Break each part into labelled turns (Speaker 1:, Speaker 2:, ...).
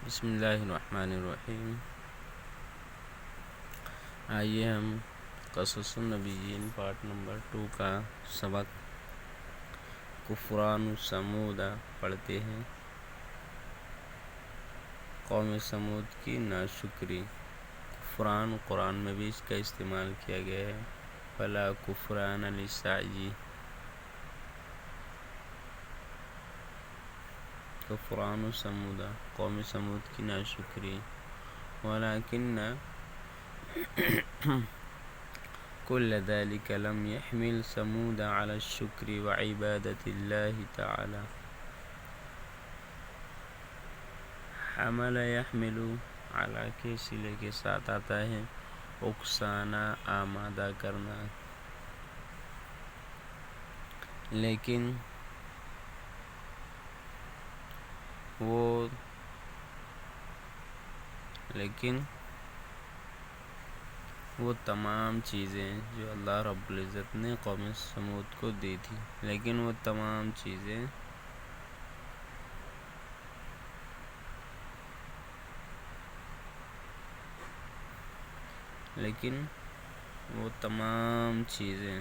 Speaker 1: بسم اللہ الرحمن الرحیم۔ آئیے ہم قصص النبیین پارٹ نمبر 2 کا سبق کفران ثمود پڑھتے ہیں۔ قوم ثمود کی ناشکری۔ کفران قرآن میں بھی اس کا استعمال کیا گیا ہے۔ فلا کفران لسعی، کفران ثمود، قوم ثمود کی ناشکری۔ ولكن كل ذلك لم يحمل ثمود على الشكر وعبادة الله تعالى۔ حمل يحمل على کے صلے کے ساتھ آتا ہے، اکسانا، آمادہ کرنا، لیکن وہ تمام چیزیں جو اللہ رب العزت نے قوم ثمود کو دی تھی، لیکن وہ تمام چیزیں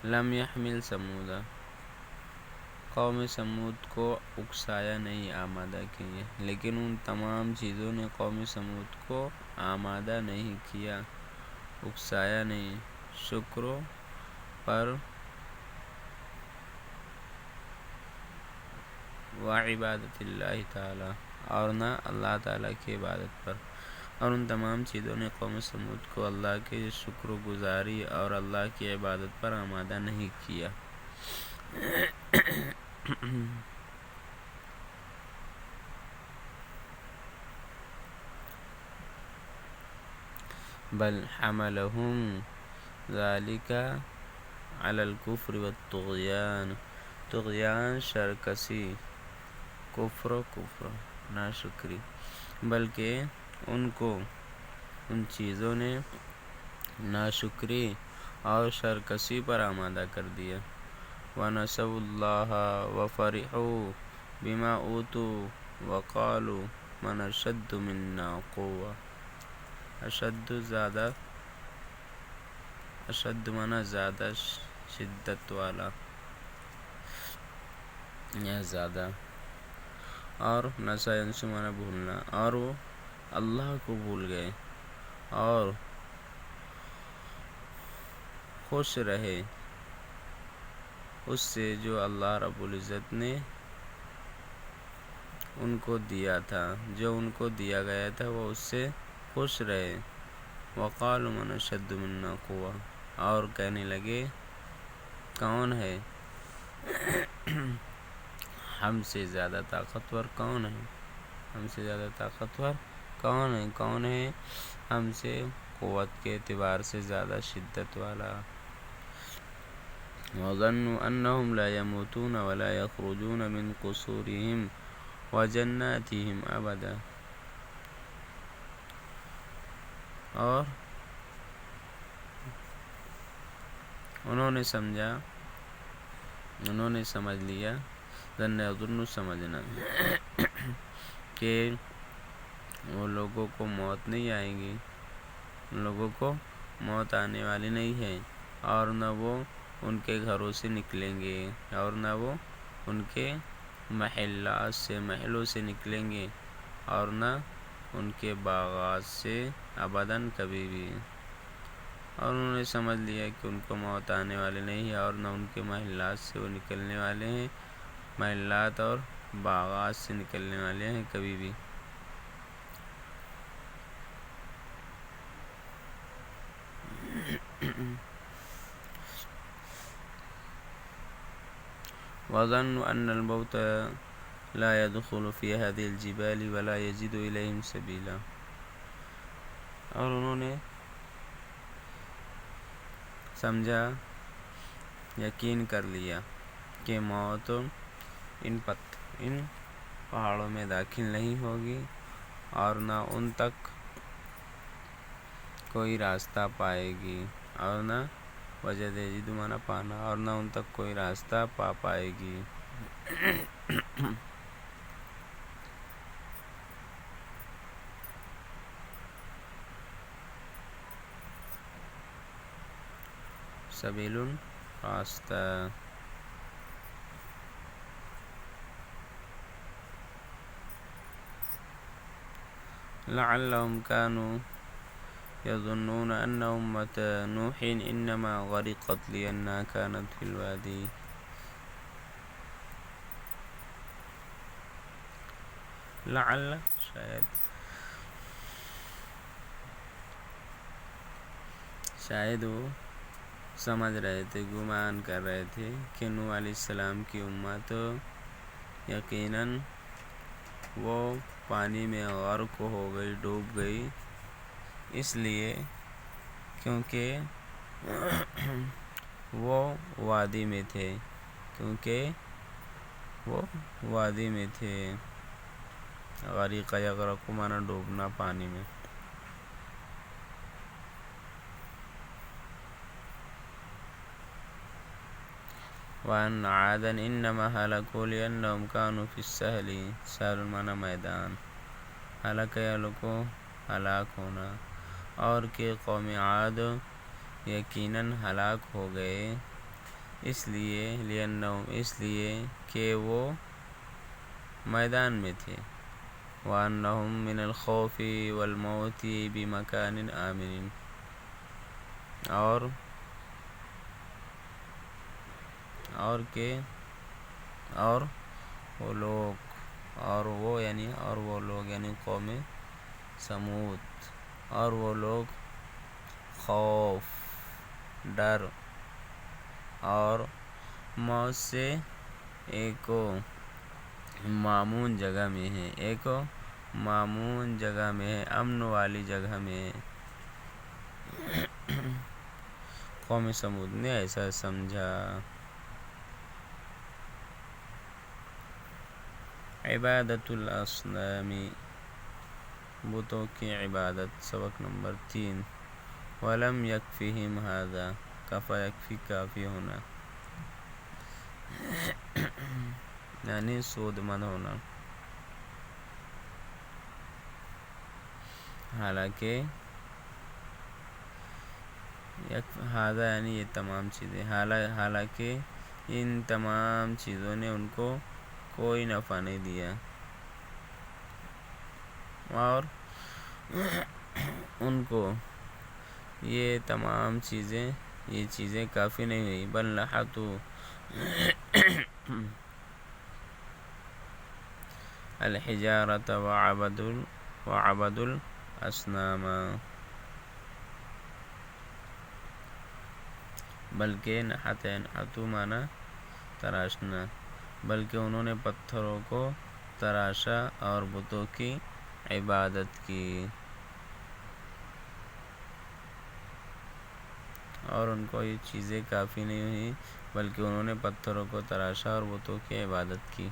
Speaker 1: لم يحمل ثمود، قوم ثمود کو اکسایا نہیں، آمادہ کیے، لیکن ان تمام چیزوں نے قوم ثمود کو آمادہ نہیں کیا، اکسایا نہیں، شکر پر وعبادت اللہ تعالی، اور نہ اللہ تعالیٰ کی عبادت پر، اور ان تمام چیزوں نے قوم ثمود کو اللہ کے شکر گزاری اور اللہ کی عبادت پر آمادہ نہیں کیا۔ بل حملهم ذلك على الكفر والطغيان، طغیان، شرکسی، کفر ناشکری، بلکہ ان کو ان چیزوں نے ناشکری اور شرکسی پر آمادہ کر دیا۔ وَنَسَوُا اللَّهَ وَفَرِحُوا بِمَا أُوتُوا وَقَالُوا مَنْ أَشَدُّ مِنَّا قُوَّةً، اشد مانا زیادہ، شدت والا یا زیادہ، اور نسا ینسو مانا بھولنا، اور وہ اللہ کو بھول گئے اور خوش رہے اس سے جو اللہ رب العزت نے ان کو دیا تھا، جو ان کو دیا گیا تھا وہ اس سے خوش رہے۔ وقالوا من اشد منا قوة، اور کہنے لگے کون ہے ہم سے زیادہ طاقتور، کون ہے ہم سے زیادہ طاقتور، کون ہے ہم سے قوت کے اعتبار سے زیادہ شدت والا۔ وظنوا انهم لا يموتون ولا يخرجون من قصورهم وجناتهم ابدا، اور انہوں نے سمجھ لیا، سمجھنا کہ وہ لوگوں کو موت نہیں آئے گی، ان لوگوں کو موت آنے والی نہیں ہے، اور نہ وہ ان کے گھروں سے نکلیں گے، اور نہ وہ ان کے محلوں سے نکلیں گے، اور نہ ان کے باغات سے ابداً کبھی بھی، اور انہوں نے سمجھ لیا کہ ان کو موت آنے والے نہیں ہے، اور نہ ان کے محلات سے وہ نکلنے والے ہیں، محلات اور باغات سے نکلنے والے ہیں کبھی بھی۔ وظنوا ان الموت لا يدخل في هذه الجبال ولا يجد اليهم سبيلا، اور انہوں نے سمجھا، یقین کر لیا کہ موت ان پہاڑوں میں داخل نہیں ہوگی، اور نہ ان تک کوئی راستہ پائے گی، اور نہ وجد یجد مانا پانا، اور نہ ان تک کوئی راستہ پا پائے گی۔ سبیل راستہ. لعلهم كانوا يظنون أن أمة نوح إنما غرقت لأنها كانت في الوادي. لعل شاید وہ سمجھ رہے تھے، گمان کر رہے تھے کہ نوح علیہ السلام کی امت یقیناً وہ پانی میں غرق ہو گئی، ڈوب گئی، اس لیے کیونکہ وہ وادی میں تھے. غریق یغرق مانا ڈوبنا پانی میں. وَأَنَّ عَادًا إِنَّمَا هَلَكُوا لِأَنَّهُمْ كَانُوا فِي السَّهْلِ. سہل مانا میدان. ہلاک یہلکو ہلاک ہونا. اور کہ قوم عاد یقیناً ہلاک ہو گئے اس لیے کہ وہ میدان میں تھے. وَأَنَّهُمْ مِنَ الْخَوْفِ وَالْمَوْتِ بِمَكَانٍ آمِنٍ. اور وہ لوگ یعنی قوم ثمود، اور وہ لوگ خوف، ڈر اور موت سے ایک مامون جگہ میں ہے، امن والی جگہ میں ہے. قوم ثمود نے ایسا سمجھا. عبادت الاصنام، بتوں کی عبادت. سبق نمبر 3. ولم یکفہم ھذا، کفا یکفی کافی ہونا یعنی سود مند ہونا. حالانکہ ھذا یعنی یہ تمام چیزیں، حالانکہ ان تمام چیزوں نے ان کو کوئی نفع نہیں دیا اور ان کو یہ تمام چیزیں کافی نہیں ہوئی. بل نحتوا الحجارۃ وعبدوا الاصنام. بلکہ نحتوا مانا تراشنا، بلکہ انہوں نے پتھروں کو تراشا اور بتوں کی عبادت کی، اور ان کو یہ چیزیں کافی نہیں ہوئی بلکہ انہوں نے پتھروں کو تراشا اور بتوں کی عبادت کی.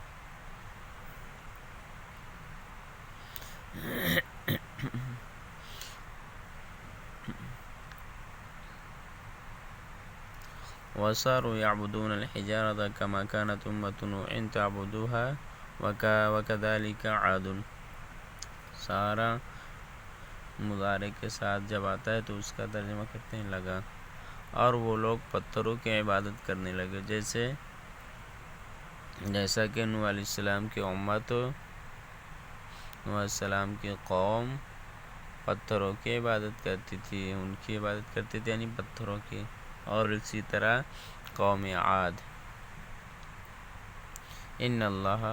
Speaker 1: وصاروا يعبدون الحجارة كما كانت أمة نوح تعبدها وكذلك عاد. سارا مضارع کے ساتھ جب آتا ہے تو اس کا ترجمہ کرتے ہیں لگا، اور وہ لوگ پتھروں کی عبادت کرنے لگے جیسا کہ نوح علیہ السلام کی امت، نوح علیہ السلام کی قوم پتھروں کی عبادت کرتی تھی، ان کی عبادت کرتی تھی یعنی پتھروں کی. اور اسی طرح قوم عاد. ان اللہ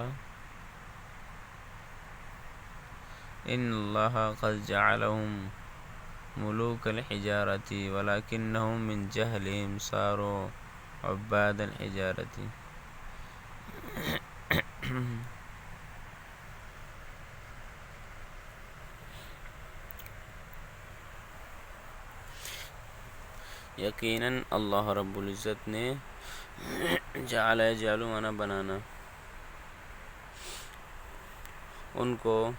Speaker 1: قد جعلهم ملوک الحجارۃ ولکنہم من جہلہم صاروا عباد الحجارۃ. یقیناً اللہ رب العزت نے جعل مانا بنانا، ان کو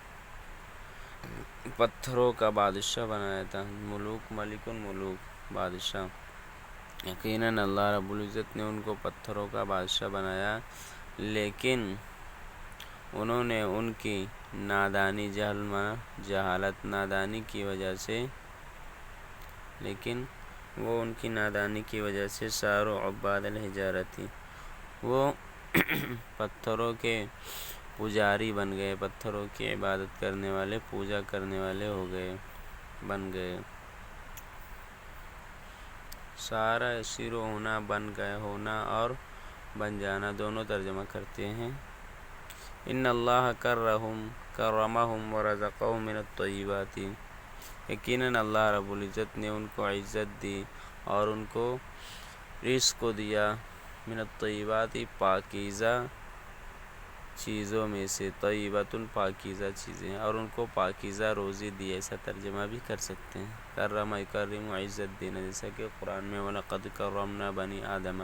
Speaker 1: پتھروں کا بادشاہ بنایا تھا. ملک الملوک بادشاہ. یقیناً اللہ رب العزت نے ان کو پتھروں کا بادشاہ بنایا، لیکن انہوں نے ان کی نادانی، جہالت نادانی کی وجہ سے، لیکن وہ ان کی نادانی کی وجہ سے صاروا عباد الحجارتی، وہ پتھروں کے پجاری بن گئے، پتھروں کی عبادت کرنے والے، پوجا کرنے والے بن گئے۔ سارا یسیر ہونا، بن گئے، ہونا اور بن جانا دونوں ترجمہ کرتے ہیں۔ ان اللہ کرمہم ورزقہم من الطیبات، یقیناً اللہ رب العزت نے ان کو عزت دی اور ان کو رزق کو دیا، من الطیبات پاکیزہ چیزوں میں سے، طیبۃ پاکیزہ چیزیں، اور ان کو پاکیزہ روزی دی، ایسا ترجمہ بھی کر سکتے ہیں۔ کرم یکرم، عزت دینا، جیسا کہ قرآن میں وَلَقَدْ كَرَّمْنَا بَنِي آدَمَ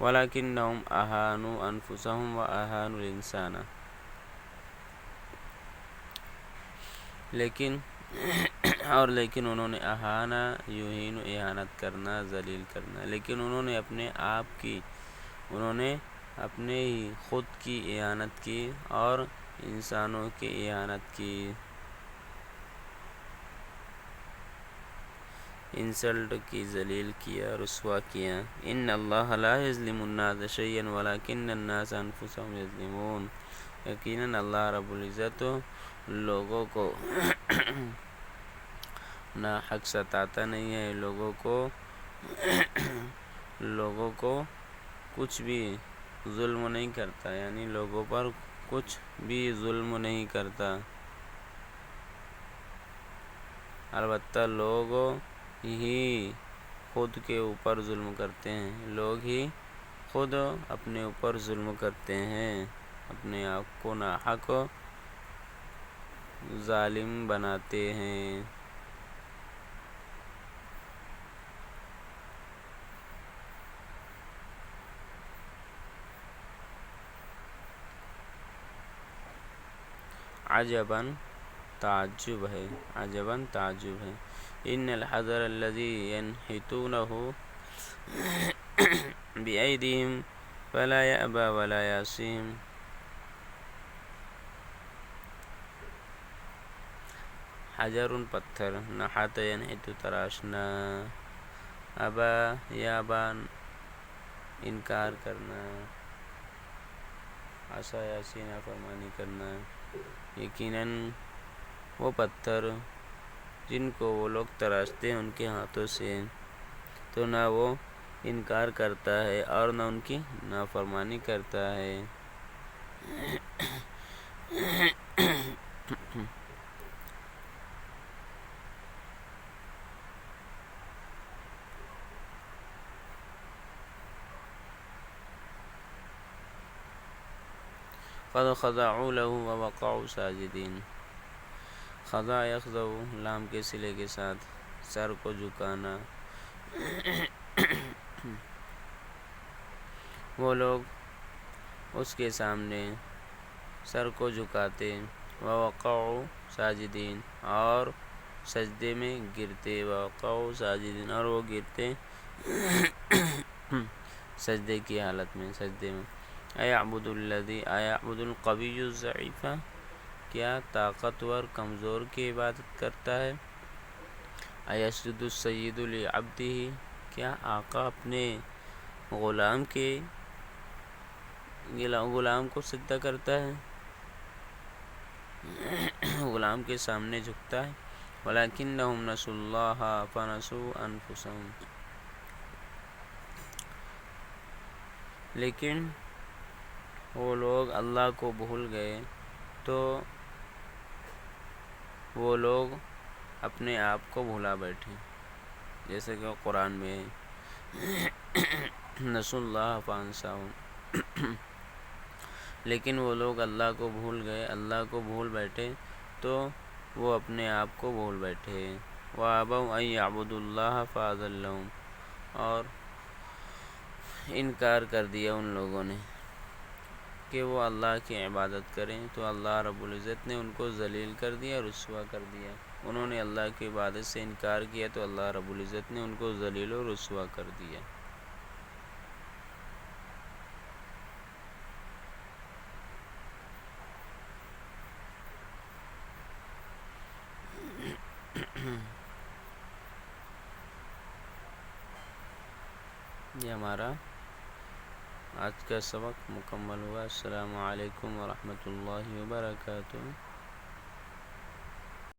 Speaker 1: وَلَكِنَّهُمْ أَهَانُوا أَنفُسَهُمْ وَأَهَانُوا الْإِنسَانَ، لیکن انہوں نے اہانا یہین، اہانت کرنا، ذلیل کرنا، لیکن انہوں نے اپنے ہی خود کی اہانت کی اور انسانوں کی اہانت کی، انسلٹ کی، ذلیل کیا، رسوا کیا۔ ان اللہ لا یظلم الناس شیئا ولکن الناس انفسهم یظلمون، یقیناً اللہ رب العزت لوگوں کو ناحق ستاتا نہیں ہے، لوگوں کو کچھ بھی ظلم نہیں کرتا، یعنی لوگوں پر کچھ بھی ظلم نہیں کرتا، البتہ لوگ ہی خود کے اوپر ظلم کرتے ہیں، لوگ ہی خود اپنے اوپر ظلم کرتے ہیں، اپنے آپ کو ناحق ظالم بناتے ہیں۔ عجباً تعجب ہے، عجباً تعجب ہے، ان الحجر الذی ینحتونہ بأیدیہم فلا یأبی ولا یعصیہم، حجر پتھر، نحت ینحت تراشنا، ابا یابا انکار کرنا، عصا یعصی نافرمانی کرنا، یقیناً وہ پتھر جن کو وہ لوگ تراشتے ہیں ان کے ہاتھوں سے، تو نہ وہ انکار کرتا ہے اور نہ ان کی نافرمانی کرتا ہے۔ قد خضعوا له ووقعوا ساجدین، خضع یخضع لام کے صلے کے ساتھ، سر کو جھکانا، وہ لوگ اس کے سامنے سر کو جھکاتے، ووقعوا ساجدین، اور سجدے میں گرتے، ووقعوا ساجدین، اور وہ گرتے سجدے کی حالت میں، سجدے میں۔ ایعبد القوی الضعیف، کیا طاقتور کمزور کی عبادت کرتا ہے؟ ایسجد السید لعبدہ، کیا آقا اپنے غلام کو سجدہ کرتا ہے، غلام کے سامنے جھکتا ہے؟ ولکنہم نسوا اللہ فنسوا انفسہم، لیکن وہ لوگ اللہ کو بھول گئے تو وہ لوگ اپنے آپ کو بھلا بیٹھے، جیسے کہ قرآن میں ہے نسوا اللہ فانساہم، لیکن وہ لوگ اللہ کو بھول گئے، اللہ کو بھول بیٹھے تو وہ اپنے آپ کو بھول بیٹھے۔ وَأَبَوْا أَن يَعْبُدُوا اللَّهَ فَأَضَلَّهُمْ، اور انکار کر دیا ان لوگوں نے کہ وہ اللہ کی عبادت کریں، تو اللہ رب العزت نے ان کو ذلیل کر دیا، رسوا کر دیا۔ انہوں نے اللہ کی عبادت سے انکار کیا تو اللہ رب العزت نے ان کو ذلیل و رسوا کر دیا۔ یہ ہمارا آج کا سبق مکمل ہوا۔ السلام علیکم ورحمۃ اللہ وبرکاتہ۔